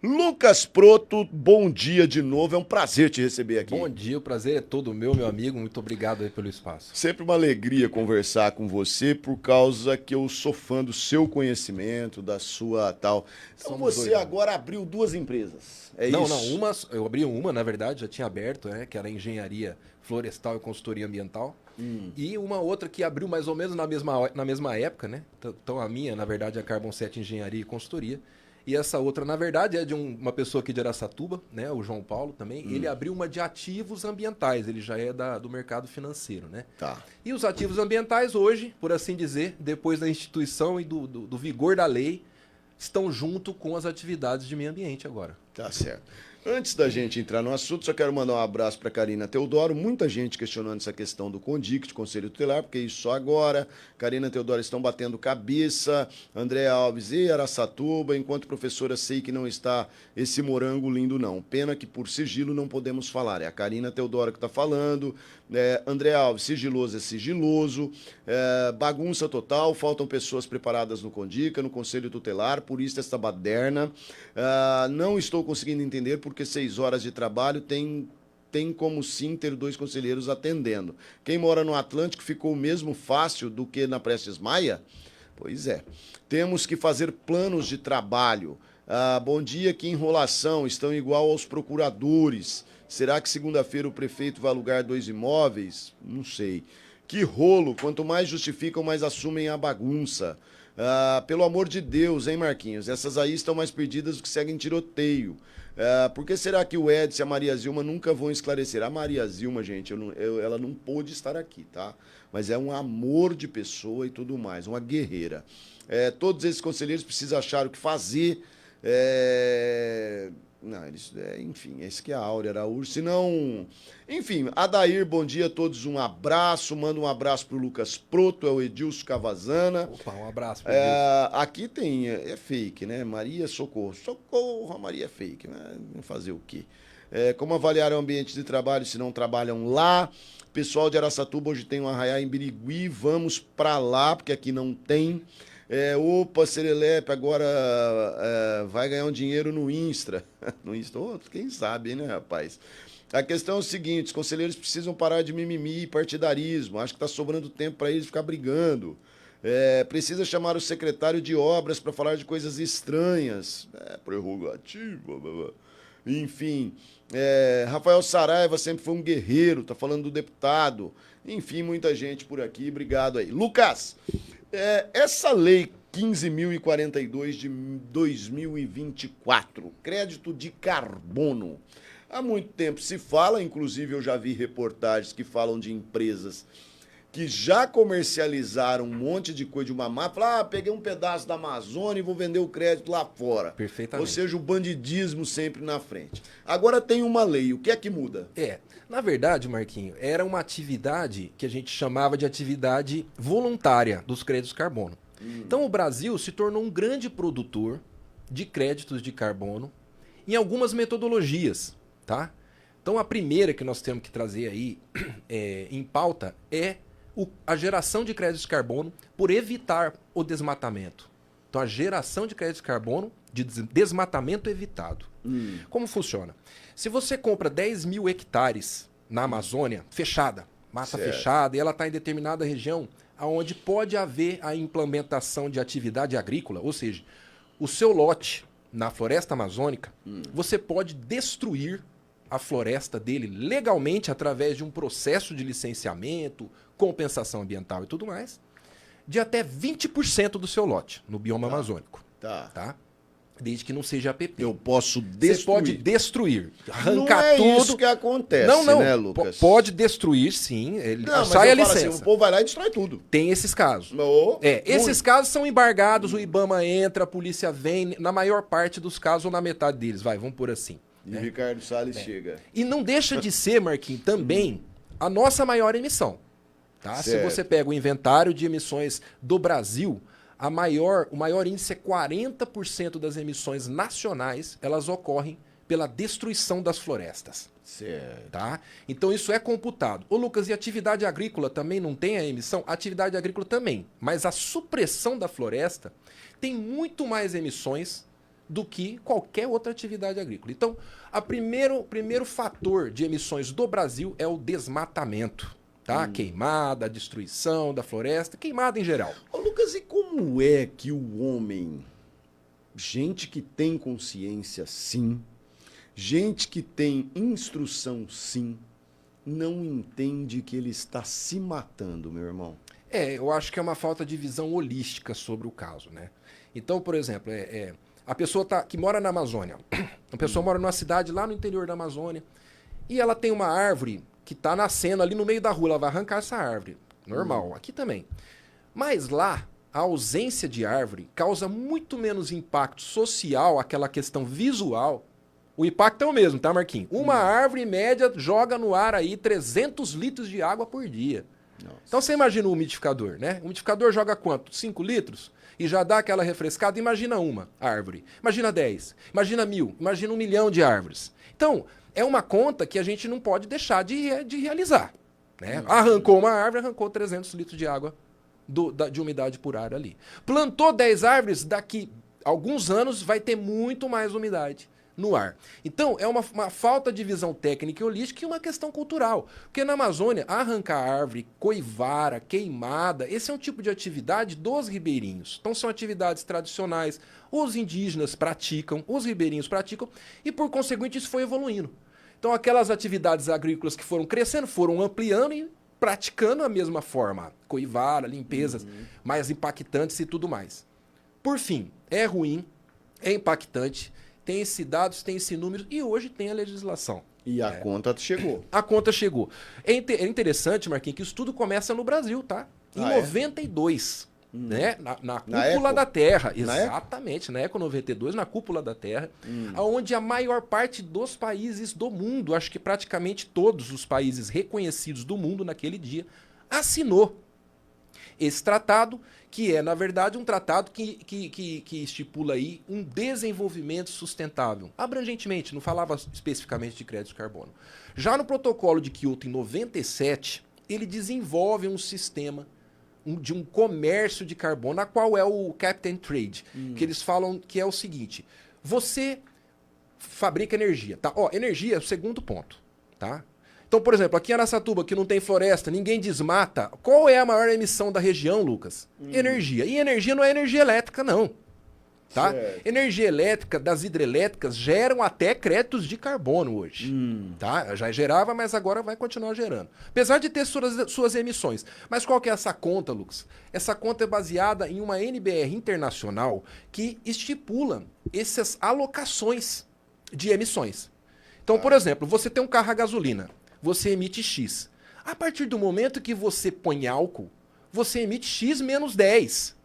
Lucas Proto, bom dia de novo. É um prazer te receber aqui. Bom dia, o prazer é todo meu amigo. Muito obrigado aí pelo espaço. Sempre uma alegria conversar com você por causa que eu sou fã do seu conhecimento, da sua tal. Então Somos você dois, né? agora abriu duas empresas. É Não, isso? eu abri uma, na verdade, já tinha aberto, que era engenharia florestal e consultoria ambiental. E uma outra que abriu mais ou menos na mesma época, né? Então a minha, na verdade, é a Carbon 7 Engenharia e Consultoria. E essa outra, na verdade, é de uma pessoa aqui de Araçatuba, né? O João Paulo também. Ele abriu uma de ativos ambientais, ele já é do mercado financeiro, né? Tá. E os ativos ambientais hoje, por assim dizer, depois da instituição e do vigor da lei, estão junto com as atividades de meio ambiente agora. Tá certo. Antes da gente entrar no assunto, só quero mandar um abraço para Karina Teodoro. Muita gente questionando essa questão do CONDIC, Conselho Tutelar, porque isso só agora. Karina Teodoro estão batendo cabeça. André Alves e Araçatuba. Enquanto professora, sei que não está esse morango lindo, não. Pena que por sigilo não podemos falar. É a Karina Teodoro que está falando. André Alves, sigiloso é sigiloso. Bagunça total. Faltam pessoas preparadas no CONDICA, no Conselho Tutelar. Por isso esta baderna. Não estou conseguindo entender porque 6 horas de trabalho tem como sim ter 2 conselheiros atendendo. Quem mora no Atlântico ficou mesmo fácil do que na Prestes Maia? Pois é. Temos que fazer planos de trabalho. Bom dia, que enrolação. Estão igual aos procuradores. Será que segunda-feira o prefeito vai alugar 2 imóveis? Não sei. Que rolo. Quanto mais justificam, mais assumem a bagunça. Pelo amor de Deus, hein, Marquinhos? Essas aí estão mais perdidas do que seguem tiroteio. Por que será que o Edson e a Maria Zilma nunca vão esclarecer? A Maria Zilma, gente, ela não pôde estar aqui, tá? Mas é um amor de pessoa e tudo mais, uma guerreira. Todos esses conselheiros precisam achar o que fazer. Não, enfim, esse que é a Áurea Araújo. Se não... Enfim, Adair, bom dia a todos, um abraço. Manda um abraço pro Lucas Proto, é o Edilson Cavazana. Opa, um abraço pro Edilson. Aqui tem, é fake, né? Maria Socorro. Socorro, a Maria é fake, né? Fazer o quê? Como avaliar o ambiente de trabalho se não trabalham lá? Pessoal de Araçatuba hoje tem um arraiá em Birigui, vamos pra lá, porque aqui não tem. Opa, Serelepe, agora vai ganhar um dinheiro no Instra. No Instra, quem sabe, né, rapaz? A questão é o seguinte, os conselheiros precisam parar de mimimi e partidarismo. Acho que está sobrando tempo para eles ficar brigando. Precisa chamar o secretário de obras para falar de coisas estranhas. Prerrogativa. Enfim, Rafael Saraiva sempre foi um guerreiro, tá falando do deputado. Enfim, muita gente por aqui, obrigado aí. Lucas, essa lei 15.042 de 2024, crédito de carbono. Há muito tempo se fala, inclusive eu já vi reportagens que falam de empresas que já comercializaram um monte de coisa de uma máfia. Falaram, peguei um pedaço da Amazônia e vou vender o crédito lá fora. Perfeitamente. Ou seja, o bandidismo sempre na frente. Agora tem uma lei, o que é que muda? Na verdade, Marquinho, era uma atividade que a gente chamava de atividade voluntária dos créditos carbono. Então o Brasil se tornou um grande produtor de créditos de carbono em algumas metodologias, tá? Então a primeira que nós temos que trazer aí em pauta é a geração de créditos de carbono por evitar o desmatamento. Então a geração de créditos de carbono de desmatamento evitado. Como funciona? Se você compra 10 mil hectares na Amazônia, fechada, mata fechada, e ela está em determinada região onde pode haver a implementação de atividade agrícola, ou seja, o seu lote na floresta amazônica, você pode destruir a floresta dele legalmente através de um processo de licenciamento, compensação ambiental e tudo mais, de até 20% do seu lote no bioma amazônico. Tá? Desde que não seja APP. Eu posso destruir. Você pode destruir, arrancar não é tudo. Isso que acontece, não, né, Lucas? Pode destruir, sim. Não, sai a mas licença. assim, o povo vai lá e destrói tudo. Tem esses casos. Esses casos são embargados, o IBAMA entra, a polícia vem, na maior parte dos casos ou na metade deles, vamos por assim. E Ricardo Salles chega. E não deixa de ser, Marquinhos, também a nossa maior emissão. Tá? Se você pega o inventário de emissões do Brasil, o maior índice é 40% das emissões nacionais, elas ocorrem pela destruição das florestas. Certo. Tá? Então isso é computado. Ô Lucas, e atividade agrícola também não tem a emissão? Atividade agrícola também, mas a supressão da floresta tem muito mais emissões do que qualquer outra atividade agrícola. Então, o primeiro fator de emissões do Brasil é o desmatamento. Tá? Queimada, destruição da floresta, queimada em geral. Ô, Lucas, e como é que o homem, gente que tem consciência, sim, gente que tem instrução, sim, não entende que ele está se matando, meu irmão? Eu acho que é uma falta de visão holística sobre o caso, né? Então, por exemplo, a pessoa que mora na Amazônia, a pessoa mora numa cidade lá no interior da Amazônia e ela tem uma árvore que está nascendo ali no meio da rua, ela vai arrancar essa árvore. Normal, aqui também. Mas lá, a ausência de árvore causa muito menos impacto social, aquela questão visual. O impacto é o mesmo, tá, Marquinhos? Uma árvore média joga no ar aí 300 litros de água por dia. Nossa. Então você imagina o umidificador, né? O umidificador joga quanto? 5 litros? E já dá aquela refrescada. Imagina uma árvore. Imagina 10. Imagina 1000. Imagina 1 milhão de árvores. Então, é uma conta que a gente não pode deixar de realizar. Né? Arrancou uma árvore, arrancou 300 litros de água de umidade por ar ali. Plantou 10 árvores, daqui a alguns anos vai ter muito mais umidade no ar. Então, é uma falta de visão técnica e holística e uma questão cultural. Porque na Amazônia, arrancar árvore, coivara, queimada, esse é um tipo de atividade dos ribeirinhos. Então, são atividades tradicionais. Os indígenas praticam, os ribeirinhos praticam, e por conseguinte isso foi evoluindo. Então, aquelas atividades agrícolas que foram crescendo, foram ampliando e praticando a mesma forma. Coivara, limpezas mais impactantes e tudo mais. Por fim, é ruim, é impactante, tem esse dados, tem esse número e hoje tem a legislação. E a conta chegou. A conta chegou. É interessante, Marquinhos, que isso tudo começa no Brasil, tá? Em 92. Né? Na cúpula da Terra. Exatamente, na Eco 92, na cúpula da Terra, onde a maior parte dos países do mundo, acho que praticamente todos os países reconhecidos do mundo naquele dia, assinou esse tratado, que é, na verdade, um tratado que estipula aí um desenvolvimento sustentável. Abrangentemente, não falava especificamente de crédito de carbono. Já no protocolo de Kyoto, em 97, ele desenvolve um sistema de um comércio de carbono, na qual é o Cap and Trade, que eles falam que é o seguinte: você fabrica energia, tá? Energia é o segundo ponto, tá? Então, por exemplo, aqui em Araçatuba, que não tem floresta, ninguém desmata, qual é a maior emissão da região, Lucas? Energia. E energia não é energia elétrica, não. Tá? Energia elétrica das hidrelétricas geram até créditos de carbono hoje. Tá? Já gerava, mas agora vai continuar gerando. Apesar de ter suas emissões. Mas qual que é essa conta, Lucas? Essa conta é baseada em uma NBR internacional que estipula essas alocações de emissões. Então, por exemplo, você tem um carro a gasolina, você emite X. A partir do momento que você põe álcool, você emite X menos 10.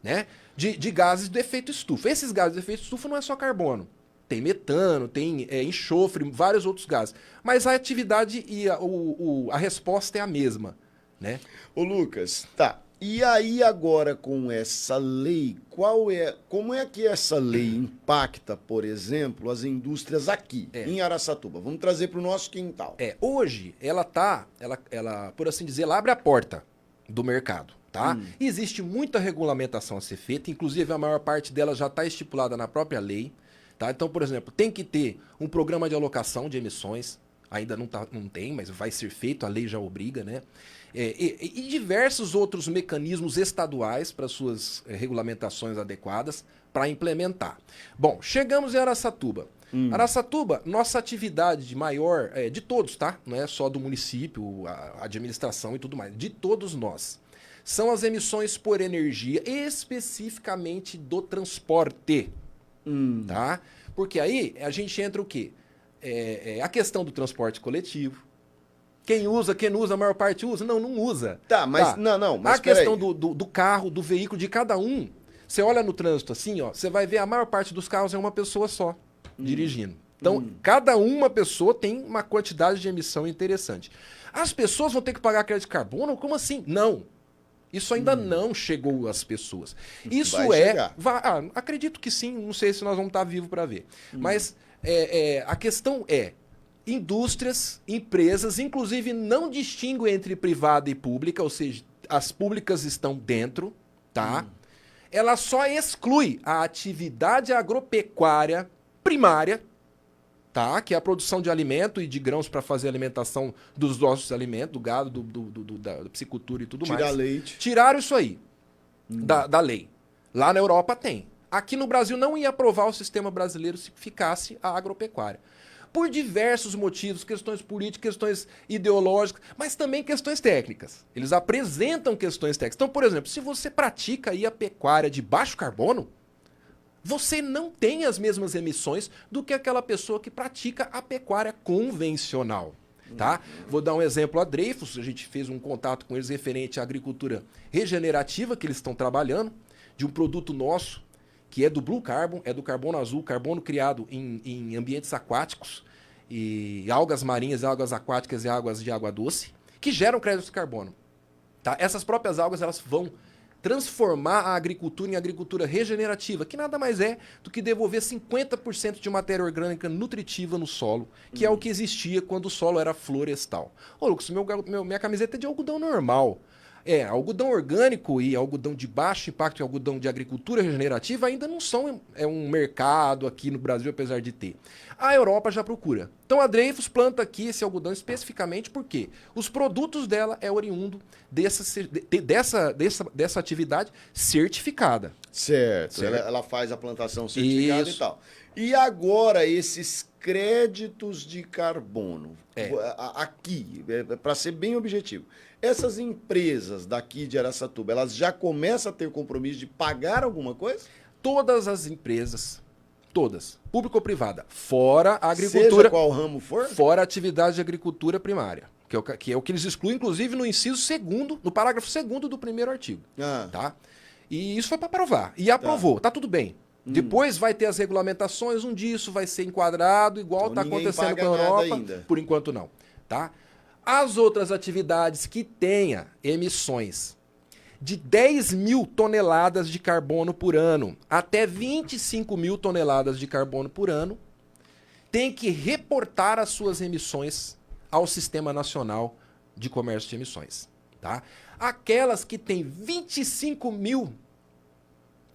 Né? De gases do efeito estufa. Esses gases do efeito estufa não é só carbono. Tem metano, tem enxofre, vários outros gases. Mas a atividade e a resposta é a mesma. Né? Ô Lucas, tá. E aí agora com essa lei, como é que essa lei impacta, por exemplo, as indústrias aqui, em Araçatuba? Vamos trazer para o nosso quintal. Hoje, ela, por assim dizer, ela abre a porta do mercado. Tá? Existe muita regulamentação a ser feita, inclusive a maior parte dela já está estipulada na própria lei. Tá? Então, por exemplo, tem que ter um programa de alocação de emissões, ainda não tem, mas vai ser feito, a lei já obriga, né? E diversos outros mecanismos estaduais para suas regulamentações adequadas para implementar. Bom, chegamos em Araçatuba. Araçatuba, nossa atividade de maior, de todos, tá? Não é só do município, a administração e tudo mais, de todos nós. São as emissões por energia, especificamente do transporte. Tá? Porque aí a gente entra o quê? A questão do transporte coletivo. Quem usa, a maior parte usa? Não usa. Tá, mas não. Mas a questão do carro, do veículo, de cada um. Você olha no trânsito assim, ó, você vai ver a maior parte dos carros é uma pessoa só dirigindo. Então, cada uma pessoa tem uma quantidade de emissão interessante. As pessoas vão ter que pagar crédito de carbono? Como assim? Não. Isso ainda não chegou às pessoas. Isso acredito que sim, não sei se nós vamos estar vivos para ver. Mas a questão indústrias, empresas, inclusive não distinguem entre privada e pública, ou seja, as públicas estão dentro, tá? ela só exclui a atividade agropecuária primária, tá? Que é a produção de alimento e de grãos para fazer a alimentação dos nossos alimentos, do gado, da piscicultura e tudo mais. Tirar leite. Tiraram isso aí da lei. Lá na Europa tem. Aqui no Brasil não ia aprovar o sistema brasileiro se ficasse a agropecuária. Por diversos motivos, questões políticas, questões ideológicas, mas também questões técnicas. Eles apresentam questões técnicas. Então, por exemplo, se você pratica aí a pecuária de baixo carbono, você não tem as mesmas emissões do que aquela pessoa que pratica a pecuária convencional. Tá? Vou dar um exemplo a Dreyfus, a gente fez um contato com eles referente à agricultura regenerativa que eles estão trabalhando, de um produto nosso, que é do Blue Carbon, é do carbono azul, carbono criado em ambientes aquáticos, e algas marinhas, algas aquáticas e águas de água doce, que geram crédito de carbono. Tá? Essas próprias algas elas vão transformar a agricultura em agricultura regenerativa, que nada mais é do que devolver 50% de matéria orgânica nutritiva no solo, que é o que existia quando o solo era florestal. Ô, Lucas, minha camiseta é de algodão normal. Algodão orgânico e algodão de baixo impacto e algodão de agricultura regenerativa ainda não são um mercado aqui no Brasil, apesar de ter. A Europa já procura. Então a Dreyfus planta aqui esse algodão especificamente porque os produtos dela é oriundo dessa atividade certificada. Certo. Ela faz a plantação certificada e tal. E agora esses créditos de carbono, aqui, para ser bem objetivo, essas empresas daqui de Araçatuba, elas já começam a ter compromisso de pagar alguma coisa? Todas as empresas, todas, público ou privada, fora a agricultura... Seja qual ramo for? Fora a atividade de agricultura primária, que é o que eles excluem, inclusive, no inciso 2º, no parágrafo 2º do primeiro artigo. Tá? E isso foi para aprovar. E aprovou, tá tudo bem. Depois vai ter as regulamentações, um dia isso vai ser enquadrado, igual está acontecendo com a Europa. Ainda. Por enquanto não. Tá? As outras atividades que tenha emissões de 10 mil toneladas de carbono por ano até 25 mil toneladas de carbono por ano, tem que reportar as suas emissões ao Sistema Nacional de Comércio de Emissões. Tá? Aquelas que têm 25 mil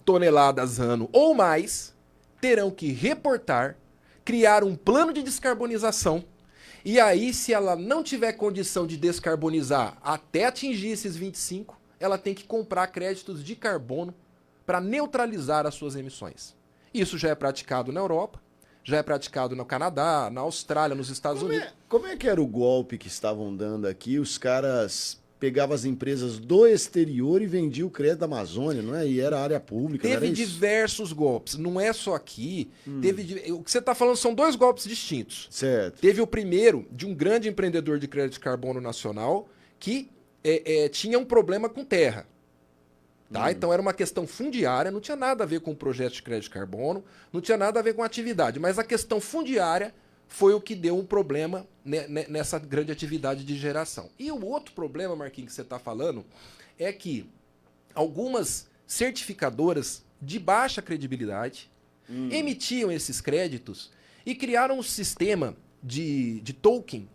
toneladas ano ou mais, terão que reportar, criar um plano de descarbonização, e aí, se ela não tiver condição de descarbonizar até atingir esses 25, ela tem que comprar créditos de carbono para neutralizar as suas emissões. Isso já é praticado na Europa, já é praticado no Canadá, na Austrália, nos Estados Unidos. Como é que era o golpe que estavam dando aqui? Os caras pegavam as empresas do exterior e vendiam o crédito da Amazônia, não é? E era área pública, Teve não era isso? diversos golpes, não é só aqui. O que você está falando são 2 golpes distintos. Certo. Teve o primeiro de um grande empreendedor de crédito de carbono nacional que tinha um problema com terra. Tá? Então era uma questão fundiária, não tinha nada a ver com o projeto de crédito de carbono, não tinha nada a ver com a atividade, mas a questão fundiária foi o que deu um problema nessa grande atividade de geração. E o outro problema, Marquinhos, que você está falando, é que algumas certificadoras de baixa credibilidade emitiam esses créditos e criaram um sistema de token.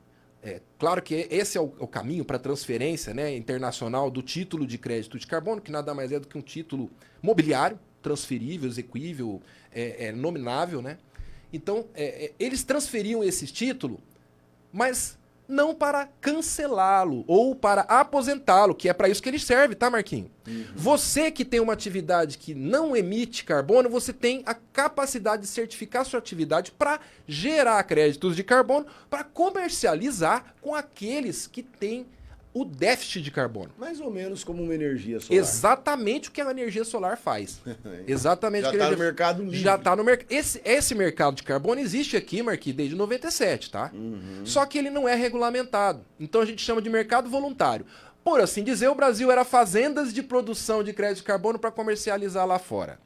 Claro que esse é o caminho para a transferência, né, internacional do título de crédito de carbono, que nada mais é do que um título mobiliário, transferível, exequível, nominável, né? Então, eles transferiam esse título, mas não para cancelá-lo ou para aposentá-lo, que é para isso que ele serve, tá, Marquinhos? Você que tem uma atividade que não emite carbono, você tem a capacidade de certificar sua atividade para gerar créditos de carbono, para comercializar com aqueles que têm o déficit de carbono. Mais ou menos como uma energia solar. Exatamente o que a energia solar faz. Exatamente. Já está no mercado livre. Já está no mercado. Esse mercado de carbono existe aqui, Marquinhos, desde 97, tá? Só que ele não é regulamentado. Então a gente chama de mercado voluntário. Por assim dizer, o Brasil era fazendas de produção de crédito de carbono para comercializar lá fora.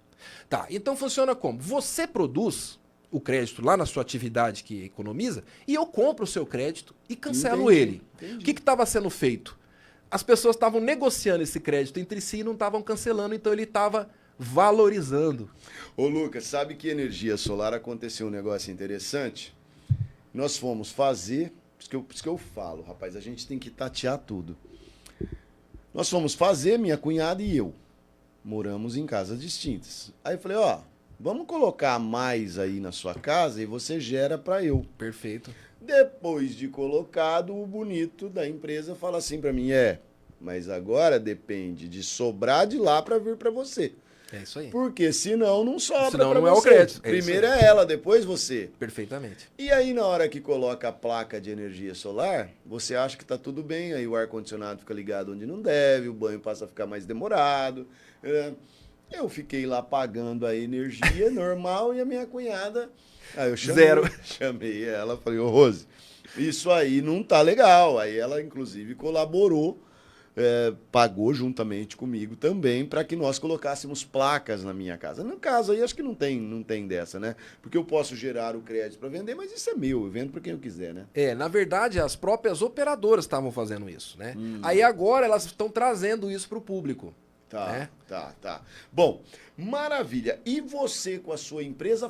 Tá, então funciona como? Você produz o crédito lá na sua atividade que economiza e eu compro o seu crédito e cancelo ele. O que estava sendo feito? As pessoas estavam negociando esse crédito entre si e não estavam cancelando, então ele estava valorizando. Ô Lucas, sabe que energia solar aconteceu um negócio interessante? Nós fomos fazer, por isso que eu falo, rapaz, a gente tem que tatear tudo. Nós fomos fazer, minha cunhada e eu. moramos em casas distintas. Aí eu falei, ó, vamos colocar mais aí na sua casa e você gera para eu. Perfeito. Depois de colocado, o bonito da empresa fala assim para mim, mas agora depende de sobrar de lá para vir para você. É isso aí. Porque senão não sobra Senão para não é o você. crédito. Primeiro é ela, depois você. Perfeitamente. E aí, na hora que coloca a placa de energia solar, você acha que tá tudo bem, aí o ar-condicionado fica ligado onde não deve, o banho passa a ficar mais demorado. Eu fiquei lá pagando a energia normal e a minha cunhada... Aí eu chamei ela, falei, ô Rose, isso aí não tá legal. Aí ela, inclusive, colaborou, pagou juntamente comigo também para que nós colocássemos placas na minha casa. No caso aí, acho que não tem dessa, né? Porque eu posso gerar o crédito para vender, mas isso é meu, eu vendo para quem eu quiser, né? Na verdade, as próprias operadoras estavam fazendo isso, né? Aí agora elas estão trazendo isso para o público. Tá. Bom, maravilha. E você com a sua empresa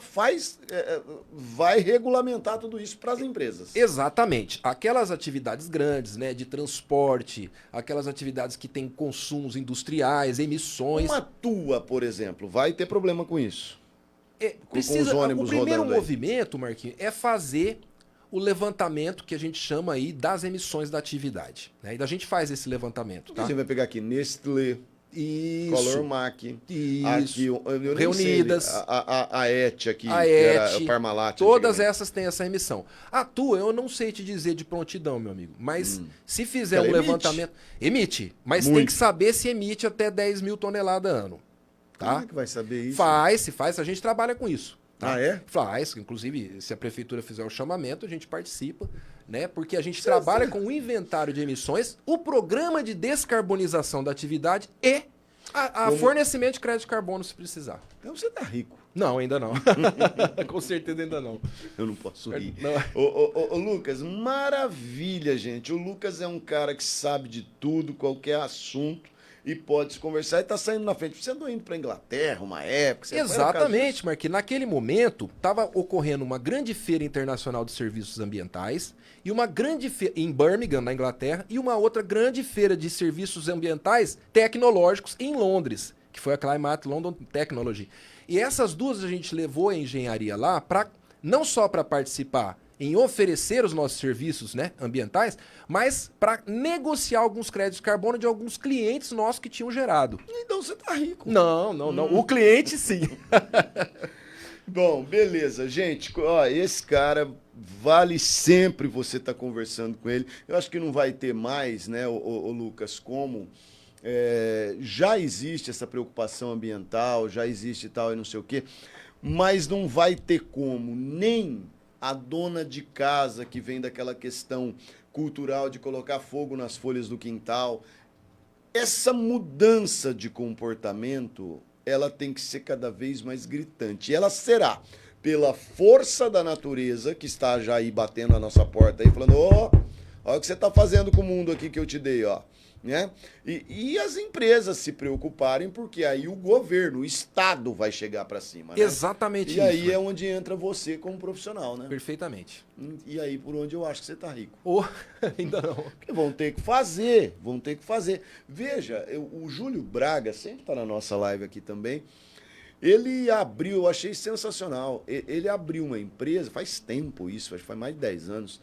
vai regulamentar tudo isso para as empresas? Exatamente. Aquelas atividades grandes, né, de transporte, aquelas atividades que têm consumos industriais, emissões. Uma tua, por exemplo, vai ter problema com isso? Com os ônibus o primeiro rodando aí. movimento, Marquinhos, é fazer o levantamento que a gente chama aí das emissões da atividade. Né? E a gente faz esse levantamento, tá? Você vai pegar aqui Nestlé, Isso. Color Mac, Isso. aqui, eu nem Reunidas. sei, a ET aqui, A que era ET, o Parmalat. todas antigamente. essas têm essa emissão. A tua, eu não sei te dizer de prontidão, meu amigo, mas se fizer Ela um emite. levantamento... Emite, mas tem Muito. que saber se emite até 10 mil toneladas ano. Tá? Como é que vai saber isso? Faz, a gente trabalha com isso. Tá? Ah, é? Faz, inclusive, se a prefeitura fizer o chamamento, a gente participa, né? Porque a gente trabalha com o inventário de emissões, o programa de descarbonização da atividade e a fornecimento de crédito de carbono se precisar. Então você tá rico. Não, ainda não. Com certeza ainda não. Eu não posso rir. Não. Ô, Lucas, maravilha, gente. O Lucas é um cara que sabe de tudo, qualquer assunto, e pode se conversar e tá saindo na frente. Você andou indo pra Inglaterra uma época? Você foi no caso Exatamente, Marquinhos. Naquele momento, estava ocorrendo uma grande feira internacional de serviços ambientais e uma grande feira em Birmingham, na Inglaterra, e uma outra grande feira de serviços ambientais tecnológicos em Londres, que foi a Climate London Technology. E essas duas a gente levou a engenharia lá não só para participar em oferecer os nossos serviços, né, ambientais, mas para negociar alguns créditos de carbono de alguns clientes nossos que tinham gerado. Então você tá rico. Não. O cliente sim. Bom, beleza. Gente, ó, esse cara vale sempre você estar conversando com ele. Eu acho que não vai ter mais, né, o Lucas, como já existe essa preocupação ambiental, já existe e tal e não sei o quê, mas não vai ter como nem a dona de casa que vem daquela questão cultural de colocar fogo nas folhas do quintal. Essa mudança de comportamento, ela tem que ser cada vez mais gritante. E ela será pela força da natureza, que está já aí batendo a nossa porta aí, falando, olha o que você está fazendo com o mundo aqui que eu te dei, ó. Né? E as empresas se preocuparem, porque aí o governo, o Estado vai chegar para cima. Né? Exatamente isso. E aí é onde entra você como profissional, né? Perfeitamente. E aí por onde eu acho que você tá rico. Ainda não. Porque vão ter que fazer. Veja, o Júlio Braga, sempre tá na nossa live aqui também, ele abriu, eu achei sensacional, ele abriu uma empresa, faz tempo isso, acho que faz mais de 10 anos,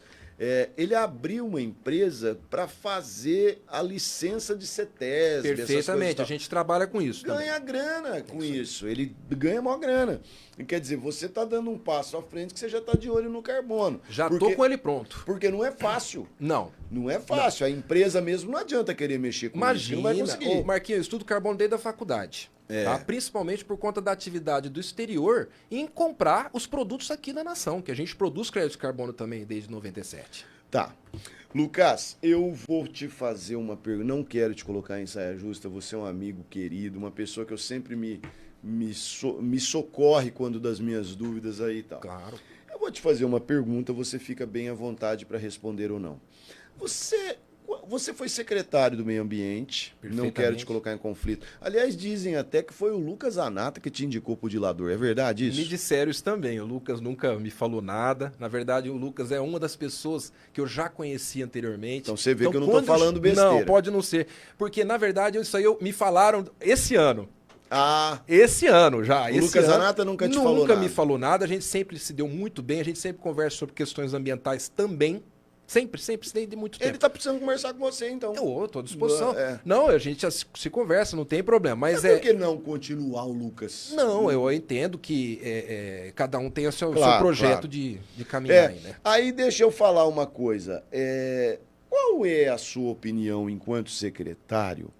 ele abriu uma empresa para fazer a licença de CETESB. Perfeitamente, a gente trabalha com isso. Ganha grana com isso, ele ganha maior grana. E quer dizer, você está dando um passo à frente que você já está de olho no carbono. Já estou com ele pronto. Porque não é fácil. Não. Não é fácil. Não. A empresa mesmo não adianta querer mexer com isso. Não vai conseguir. Marquinhos, eu estudo carbono desde a faculdade. Tá? Principalmente por conta da atividade do exterior em comprar os produtos aqui na nação, que a gente produz crédito de carbono também desde 97. Tá. Lucas, eu vou te fazer uma pergunta. Não quero te colocar em saia justa, você é um amigo querido, uma pessoa que eu sempre me socorre quando das minhas dúvidas aí e tal. Claro. Eu vou te fazer uma pergunta, você fica bem à vontade para responder ou não. Você foi secretário do Meio Ambiente, não quero te colocar em conflito. Aliás, dizem até que foi o Lucas Anata que te indicou para o dilador, é verdade isso? Me disseram isso também, o Lucas nunca me falou nada. Na verdade, o Lucas é uma das pessoas que eu já conheci anteriormente. Então você vê que eu não estou falando besteira. Não, pode não ser. Porque, na verdade, isso aí me falaram esse ano. Ah, Esse ano já. o Esse Lucas ano, Zanata nunca te falou nada. Nunca me falou nada. A gente sempre se deu muito bem. A gente sempre conversa sobre questões ambientais também. Sempre, desde muito tempo. Ele tá precisando conversar com você, então. Eu tô à disposição. É. Não, a gente se conversa, não tem problema. Mas Por que não continuar o Lucas? Não, eu entendo que cada um tem o seu Claro, projeto claro. de caminhar aí, né? Aí deixa eu falar uma coisa. Qual é a sua opinião enquanto secretário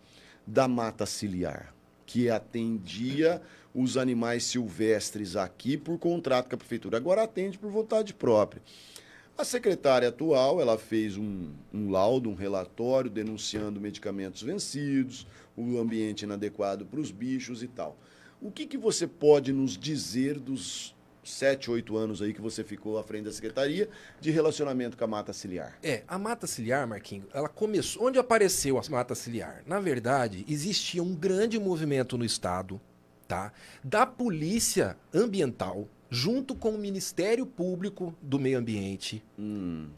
da Mata Ciliar, que atendia os animais silvestres aqui por contrato com a prefeitura? Agora atende por vontade própria. A secretária atual, ela fez um laudo, um relatório denunciando medicamentos vencidos, o ambiente inadequado para os bichos e tal. O que você pode nos dizer dos 7, 8 anos aí que você ficou à frente da secretaria de relacionamento com a Mata Ciliar? A Mata Ciliar, Marquinhos, ela começou... Onde apareceu a Mata Ciliar? Na verdade, existia um grande movimento no estado, tá? Da Polícia Ambiental, junto com o Ministério Público do Meio Ambiente,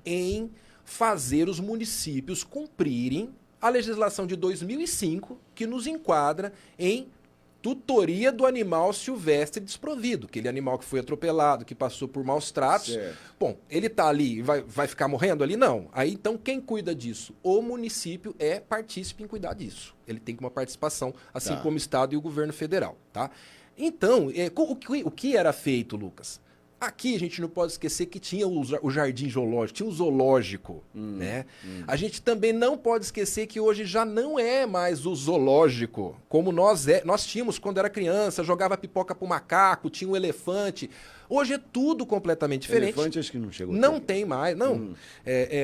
em fazer os municípios cumprirem a legislação de 2005, que nos enquadra em tutoria do animal silvestre desprovido, aquele animal que foi atropelado, que passou por maus tratos. Certo. Bom, ele tá ali e vai ficar morrendo ali? Não. Aí, então, quem cuida disso? O município é partícipe em cuidar disso. Ele tem uma participação, assim como o Estado e o governo federal, tá? Então, o que era feito, Lucas? Aqui a gente não pode esquecer que tinha o jardim zoológico, tinha o zoológico, né? A gente também não pode esquecer que hoje já não é mais o zoológico, como nós tínhamos quando era criança, jogava pipoca pro macaco, tinha um elefante. Hoje é tudo completamente diferente. Elefante acho que não chegou. Não tem mais, não.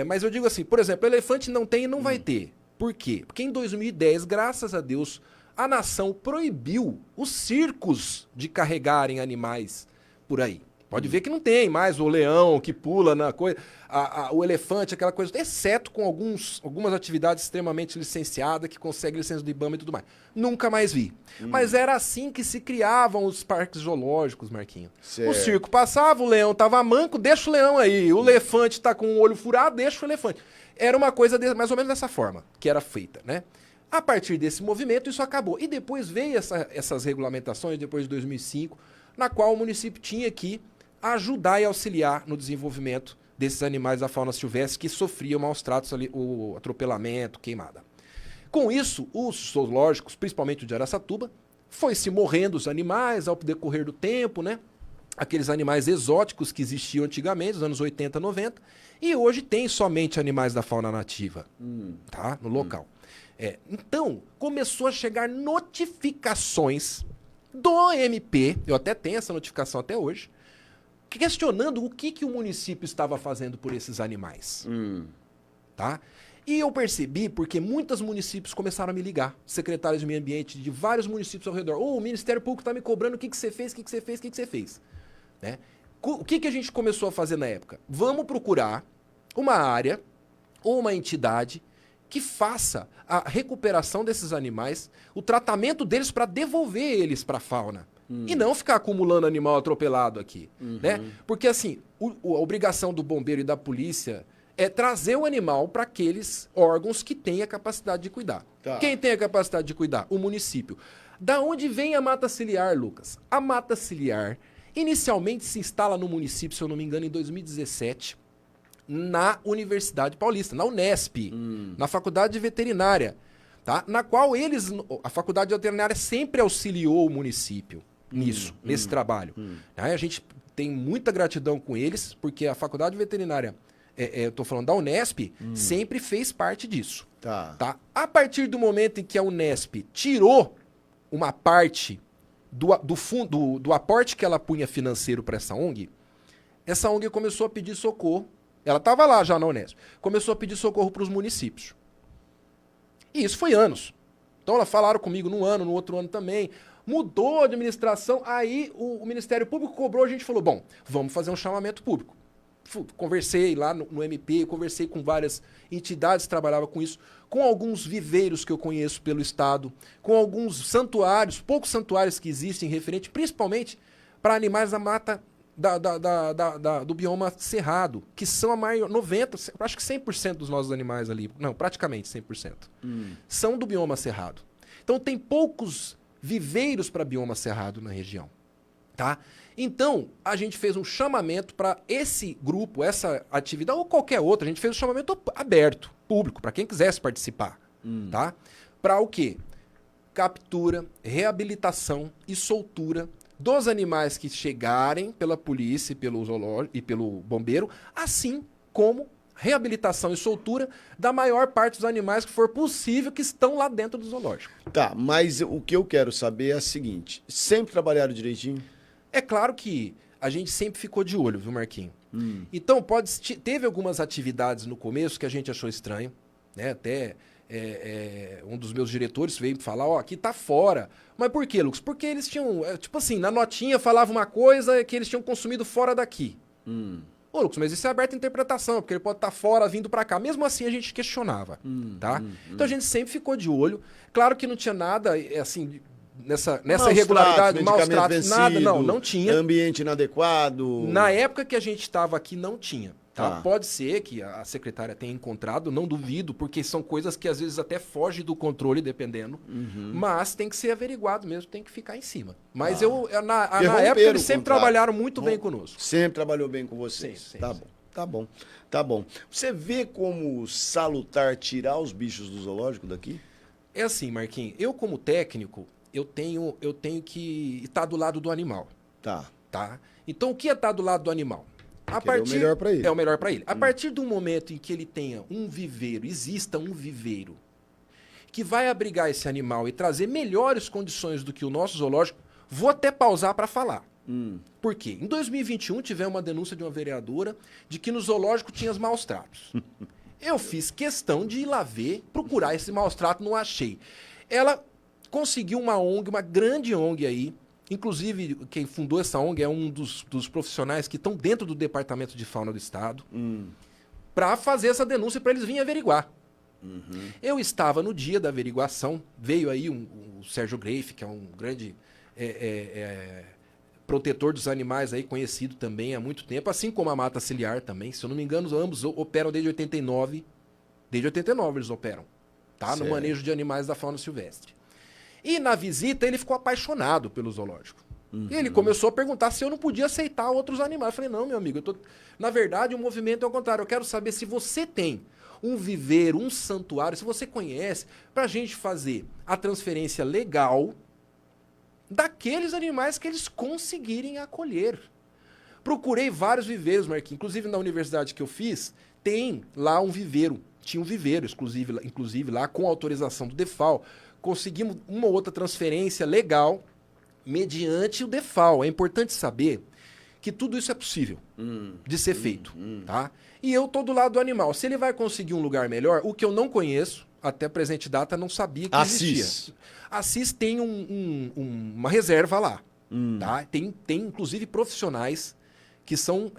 Mas eu digo assim, por exemplo, elefante não tem e não vai ter. Por quê? Porque em 2010, graças a Deus, a nação proibiu os circos de carregarem animais por aí. Pode ver que não tem mais o leão que pula na coisa, o elefante, aquela coisa, exceto com algumas atividades extremamente licenciadas que conseguem licença do IBAMA e tudo mais. Nunca mais vi. Mas era assim que se criavam os parques zoológicos, Marquinho. Certo. O circo passava, o leão tava manco, deixa o leão aí. O elefante tá com o olho furado, deixa o elefante. Era uma coisa mais ou menos dessa forma que era feita, né? A partir desse movimento, isso acabou. E depois veio essas regulamentações, depois de 2005, na qual o município tinha que ajudar e auxiliar no desenvolvimento desses animais da fauna silvestre que sofriam maus tratos ali, o atropelamento, queimada. Com isso, os zoológicos, principalmente o de Araçatuba, foi se morrendo os animais ao decorrer do tempo, né? Aqueles animais exóticos que existiam antigamente, nos anos 80, 90, e hoje tem somente animais da fauna nativa, tá? No local. Então, começou a chegar notificações do MP, eu até tenho essa notificação até hoje, questionando o que o município estava fazendo por esses animais. Tá? E eu percebi porque muitos municípios começaram a me ligar, secretários de meio ambiente de vários municípios ao redor. O Ministério Público está me cobrando o que você fez, o que você fez, o que você fez. Né? O que a gente começou a fazer na época? Vamos procurar uma área ou uma entidade que faça a recuperação desses animais, o tratamento deles para devolver eles para a fauna. E não ficar acumulando animal atropelado aqui. Né? Porque assim, a obrigação do bombeiro e da polícia é trazer o animal para aqueles órgãos que têm a capacidade de cuidar. Tá. Quem tem a capacidade de cuidar? O município. Da onde vem a Mata Ciliar, Lucas? A Mata Ciliar inicialmente se instala no município, se eu não me engano, em 2017, na Universidade Paulista, na Unesp, na Faculdade de Veterinária, tá? Na qual a Faculdade de Veterinária sempre auxiliou o município nisso, nesse trabalho. A gente tem muita gratidão com eles, porque a Faculdade de Veterinária, eu estou falando da Unesp, sempre fez parte disso. Tá? A partir do momento em que a Unesp tirou uma parte do fundo, do aporte que ela punha financeiro para essa ONG começou a pedir socorro. Ela estava lá já na Unesp. Começou a pedir socorro para os municípios. E isso foi anos. Então, elas falaram comigo num ano, no outro ano também. Mudou a administração, aí o Ministério Público cobrou, a gente falou, bom, vamos fazer um chamamento público. Conversei lá no MP, conversei com várias entidades que trabalhavam com isso, com alguns viveiros que eu conheço pelo estado, com alguns santuários, poucos santuários que existem referente, principalmente para animais da mata do bioma cerrado, que são a maior, 90%, acho que 100% dos nossos animais ali, não, praticamente 100%, são do bioma cerrado. Então tem poucos viveiros para bioma cerrado na região. Tá? Então, a gente fez um chamamento para esse grupo, essa atividade, ou qualquer outra, a gente fez um chamamento aberto, público, para quem quisesse participar. Tá? Para o quê? Captura, reabilitação e soltura dos animais que chegarem pela polícia e pelo zoológico e pelo bombeiro, assim como reabilitação e soltura da maior parte dos animais que for possível que estão lá dentro do zoológico. Tá, mas o que eu quero saber é o seguinte, sempre trabalharam direitinho? É claro que a gente sempre ficou de olho, viu, Marquinho? Então, teve algumas atividades no começo que a gente achou estranho, né? Até um dos meus diretores veio me falar, ó, aqui tá fora. Mas por quê, Lucas? Porque eles tinham, tipo assim, na notinha falava uma coisa que eles tinham consumido fora daqui. Ô, Lucas, mas isso é aberta à interpretação, porque ele pode estar fora, vindo para cá. Mesmo assim, a gente questionava, tá? Então, a gente sempre ficou de olho. Claro que não tinha nada, assim, nessa irregularidade, maus tratos, nada, não tinha. Ambiente inadequado. Na época que a gente estava aqui, não tinha. Tá? Pode ser que a secretária tenha encontrado, não duvido, porque são coisas que às vezes até fogem do controle, dependendo. Mas tem que ser averiguado mesmo, tem que ficar em cima. Mas na época eles sempre trabalharam muito bem conosco. Sempre trabalhou bem com vocês. Sim, tá bom, tá bom, tá bom. Você vê como salutar tirar os bichos do zoológico daqui? É assim, Marquinhos, eu como técnico, eu tenho que estar do lado do animal. Tá? Então o que é estar do lado do animal? É o melhor para ele. É o melhor para ele. A partir do momento em que ele tenha um viveiro, exista um viveiro que vai abrigar esse animal e trazer melhores condições do que o nosso zoológico, vou até pausar para falar. Por quê? Em 2021 tivemos uma denúncia de uma vereadora de que no zoológico tinha os maus tratos. Eu fiz questão de ir lá ver, procurar esse maus trato, não achei. Ela conseguiu uma ONG, uma grande ONG aí. Inclusive, quem fundou essa ONG é um dos profissionais que estão dentro do Departamento de Fauna do Estado, para fazer essa denúncia para eles virem averiguar. Eu estava no dia da averiguação, veio aí o Sérgio Greiff, que é um grande protetor dos animais, aí, conhecido também há muito tempo, assim como a Mata Ciliar também. Se eu não me engano, ambos operam desde 89. Desde 89 eles operam, tá? No manejo de animais da fauna silvestre. E na visita ele ficou apaixonado pelo zoológico. E ele começou a perguntar se eu não podia aceitar outros animais. Eu falei, não, meu amigo, na verdade o movimento é o contrário. Eu quero saber se você tem um viveiro, um santuário, se você conhece, para a gente fazer a transferência legal daqueles animais que eles conseguirem acolher. Procurei vários viveiros, Marquinhos. Inclusive na universidade que eu fiz, tem lá um viveiro. Tinha um viveiro, inclusive lá com autorização do DEFAL. Conseguimos uma ou outra transferência legal mediante o DEFAL. É importante saber que tudo isso é possível de ser feito. Tá? E eu estou do lado do animal. Se ele vai conseguir um lugar melhor, o que eu não conheço, até presente data, não sabia que existia. Assis tem uma reserva lá. Tá? Tem inclusive profissionais que são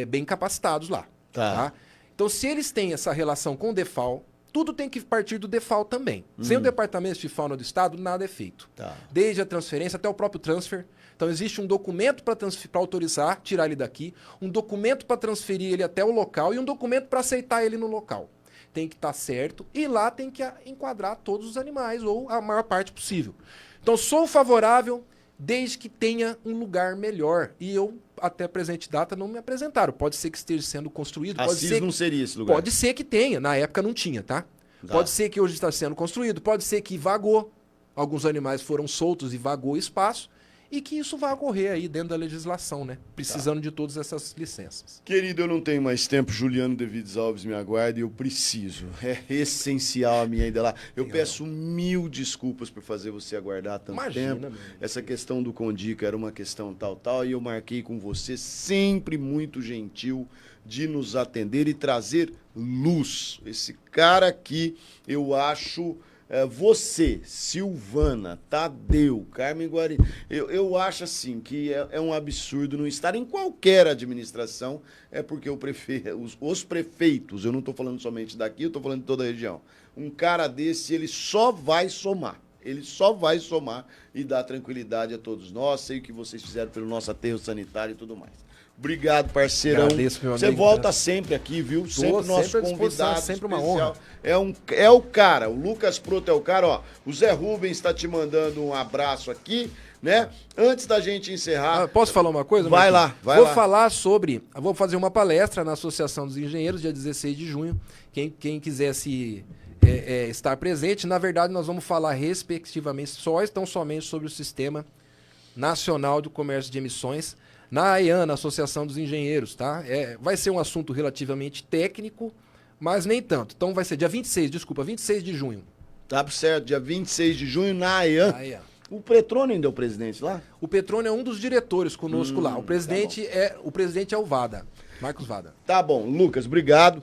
bem capacitados lá. Tá? Então, se eles têm essa relação com o DEFAL, tudo tem que partir do DEFAL também. Sem o Departamento de Fauna do Estado, nada é feito. Desde a transferência até o próprio transfer. Então, existe um documento para autorizar, tirar ele daqui, um documento para transferir ele até o local e um documento para aceitar ele no local. Tem que estar certo e lá tem que enquadrar todos os animais, ou a maior parte possível. Então, sou favorável desde que tenha um lugar melhor. E eu, até presente data, não me apresentaram. Pode ser que esteja sendo construído. Assis não seria esse lugar. Pode ser que tenha. Na época não tinha, tá? Pode ser que hoje está sendo construído. Pode ser que vagou. Alguns animais foram soltos e vagou espaço. E que isso vai ocorrer aí dentro da legislação, né? Precisando de todas essas licenças. Querido, eu não tenho mais tempo. Juliano Davids Alves me aguarda e eu preciso. É essencial a minha ida lá. Eu peço 1000 desculpas por fazer você aguardar tanto tempo. Essa questão do Condica era uma questão tal, e eu marquei com você, sempre muito gentil, de nos atender e trazer luz. Esse cara aqui, eu acho... você, Silvana, Tadeu, Carmen Guari, eu acho assim que é um absurdo não estar em qualquer administração, porque os prefeitos, eu não estou falando somente daqui, eu estou falando de toda a região, um cara desse, ele só vai somar e dar tranquilidade a todos nós, sei o que vocês fizeram pelo nosso aterro sanitário e tudo mais. Obrigado, parceirão. Agradeço, meu Você amigo. volta sempre aqui, viu? Sempre nosso sempre à disposição, convidado sempre uma especial. honra. É o cara, o Lucas Proto é o cara, ó. O Zé Rubens está te mandando um abraço aqui, né? Antes da gente encerrar... Posso falar uma coisa? Vai Marquinhos? lá, vai Vou lá. falar sobre... Vou fazer uma palestra na Associação dos Engenheiros, dia 16 de junho. Quem quiser estar presente, na verdade, nós vamos falar respectivamente, somente sobre o Sistema Nacional do Comércio de Emissões, na AEAN, na Associação dos Engenheiros, tá? Vai ser um assunto relativamente técnico, mas nem tanto. Então vai ser dia 26 de junho. Tá certo, dia 26 de junho na AEAN. AEAN. O Petrônio ainda é o presidente lá? O Petrônio é um dos diretores conosco lá. O presidente é o Vada, Marcos Vada. Tá bom, Lucas, obrigado.